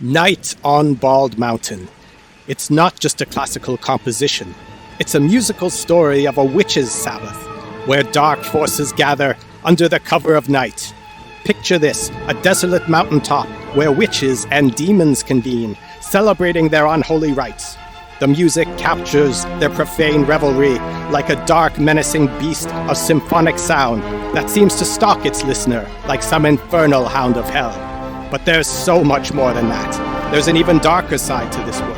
Night on Bald Mountain. It's not just a classical composition. It's a musical story of a witch's Sabbath, where dark forces gather under the cover of night. Picture this, a desolate mountaintop where witches and demons convene, celebrating their unholy rites. The music captures their profane revelry like a dark, menacing beast of symphonic sound that seems to stalk its listener like some infernal hound of hell. But there's so much more than that. There's an even darker side to this work.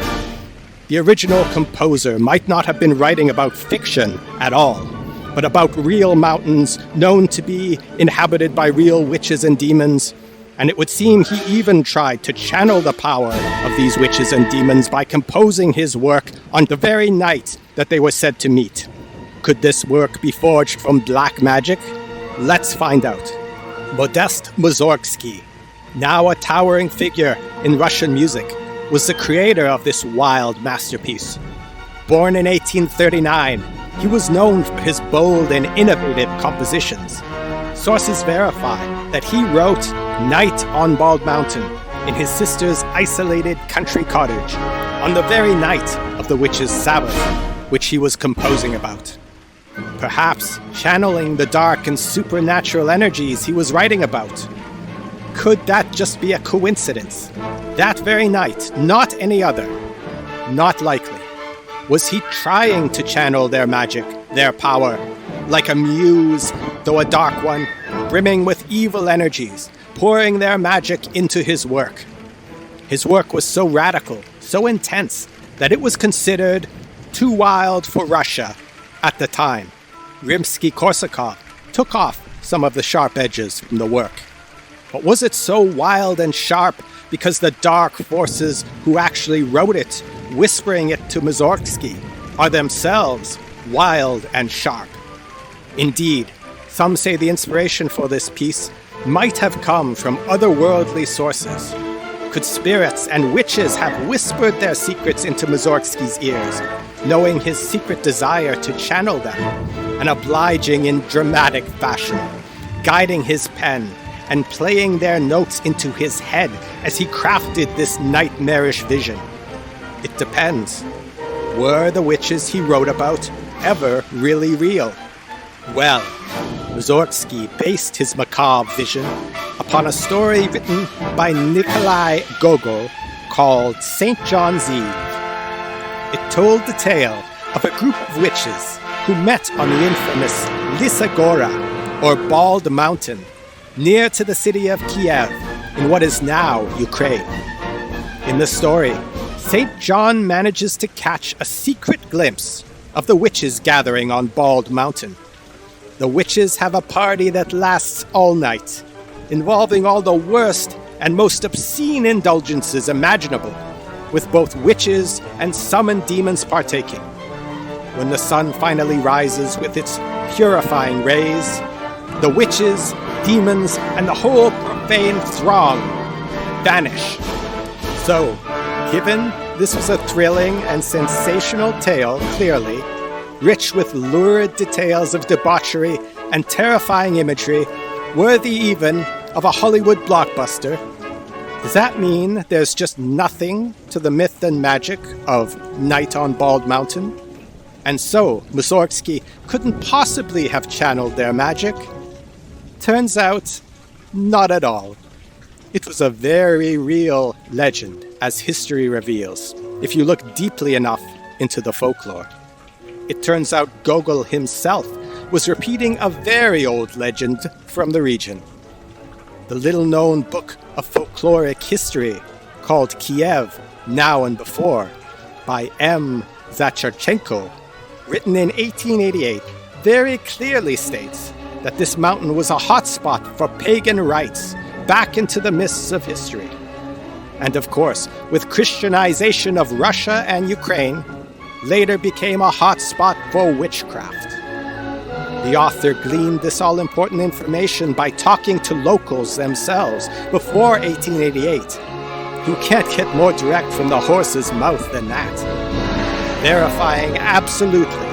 The original composer might not have been writing about fiction at all, but about real mountains known to be inhabited by real witches and demons. And it would seem he even tried to channel the power of these witches and demons by composing his work on the very night that they were said to meet. Could this work be forged from black magic? Let's find out. Modest Mussorgsky, now a towering figure in Russian music, was the creator of this wild masterpiece. Born in 1839, he was known for his bold and innovative compositions. Sources verify that he wrote Night on Bald Mountain in his sister's isolated country cottage on the very night of the witch's Sabbath, which he was composing about. Perhaps channeling the dark and supernatural energies he was writing about. Could that just be a coincidence? That very night, not any other. Not likely. Was he trying to channel their magic, their power, like a muse, though a dark one, brimming with evil energies, pouring their magic into his work? His work was so radical, so intense, that it was considered too wild for Russia at the time. Rimsky-Korsakov took off some of the sharp edges from the work. But was it so wild and sharp because the dark forces who actually wrote it, whispering it to Mussorgsky, are themselves wild and sharp? Indeed, some say the inspiration for this piece might have come from otherworldly sources. Could spirits and witches have whispered their secrets into Mussorgsky's ears, knowing his secret desire to channel them, and obliging in dramatic fashion, guiding his pen and playing their notes into his head as he crafted this nightmarish vision? It depends. Were the witches he wrote about ever really real? Well, Mussorgsky based his macabre vision upon a story written by Nikolai Gogol called St. John's Eve. It told the tale of a group of witches who met on the infamous Lysa Gora, or Bald Mountain, near to the city of Kiev, in what is now Ukraine. In the story, St. John manages to catch a secret glimpse of the witches gathering on Bald Mountain. The witches have a party that lasts all night, involving all the worst and most obscene indulgences imaginable, with both witches and summoned demons partaking. When the sun finally rises with its purifying rays, the witches, demons, and the whole profane throng vanish. So, given this was a thrilling and sensational tale, clearly, rich with lurid details of debauchery and terrifying imagery, worthy even of a Hollywood blockbuster, does that mean there's just nothing to the myth and magic of Night on Bald Mountain? And so, Mussorgsky couldn't possibly have channeled their magic? Turns out, not at all. It was a very real legend, as history reveals, if you look deeply enough into the folklore. It turns out Gogol himself was repeating a very old legend from the region. The little-known book of folkloric history called Kiev, Now and Before, by M. Zacharchenko, written in 1888, very clearly states that this mountain was a hotspot for pagan rites back into the mists of history. And of course, with Christianization of Russia and Ukraine, later became a hotspot for witchcraft. The author gleaned this all-important information by talking to locals themselves before 1888. You can't get more direct from the horse's mouth than that. Verifying absolutely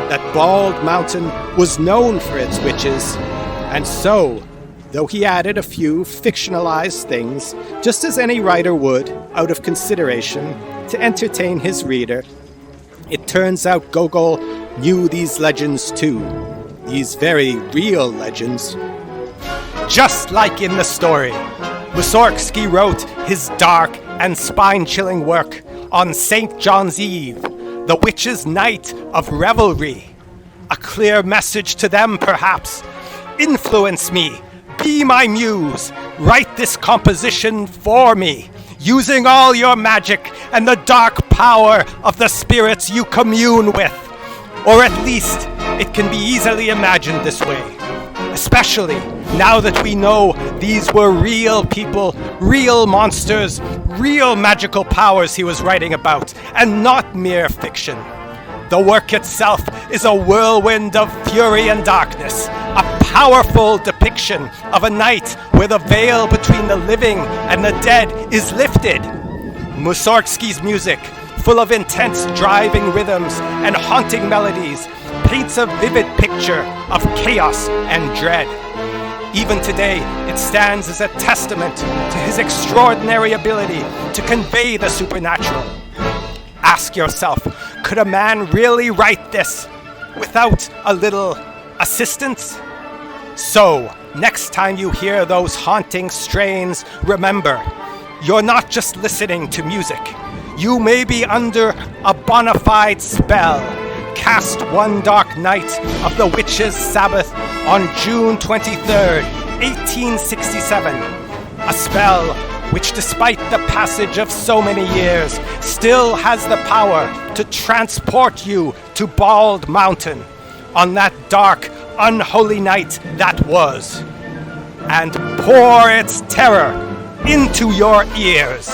that Bald Mountain was known for its witches, and so though he added a few fictionalized things, just as any writer would, out of consideration, to entertain his reader. It turns out Gogol knew these legends too, these very real legends. Just like in the story, Mussorgsky wrote his dark and spine-chilling work on St. John's Eve, the witches' night of revelry. A clear message to them, perhaps. Influence me, be my muse, write this composition for me, using all your magic and the dark power of the spirits you commune with. Or at least, it can be easily imagined this way. Especially now that we know these were real people, real monsters, real magical powers he was writing about, and not mere fiction. The work itself is a whirlwind of fury and darkness, a powerful depiction of a night where the veil between the living and the dead is lifted. Mussorgsky's music, full of intense driving rhythms and haunting melodies, paints a vivid picture of chaos and dread. Even today, it stands as a testament to his extraordinary ability to convey the supernatural. Ask yourself, could a man really write this without a little assistance? So, next time you hear those haunting strains, remember, you're not just listening to music. You may be under a bona fide spell, cast one dark night of the witches' Sabbath on June 23rd, 1867. A spell which, despite the passage of so many years, still has the power to transport you to Bald Mountain on that dark, unholy night that was, and pour its terror into your ears.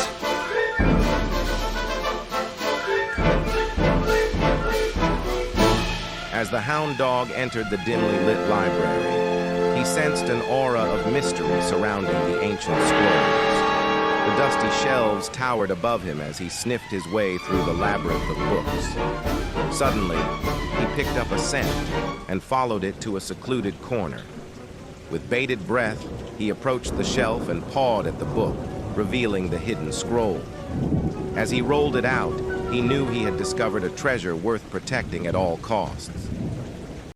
As the hound dog entered the dimly lit library, he sensed an aura of mystery surrounding the ancient scrolls. The dusty shelves towered above him as he sniffed his way through the labyrinth of books. Suddenly, he picked up a scent and followed it to a secluded corner. With bated breath, he approached the shelf and pawed at the book, revealing the hidden scroll. As he rolled it out, he knew he had discovered a treasure worth protecting at all costs.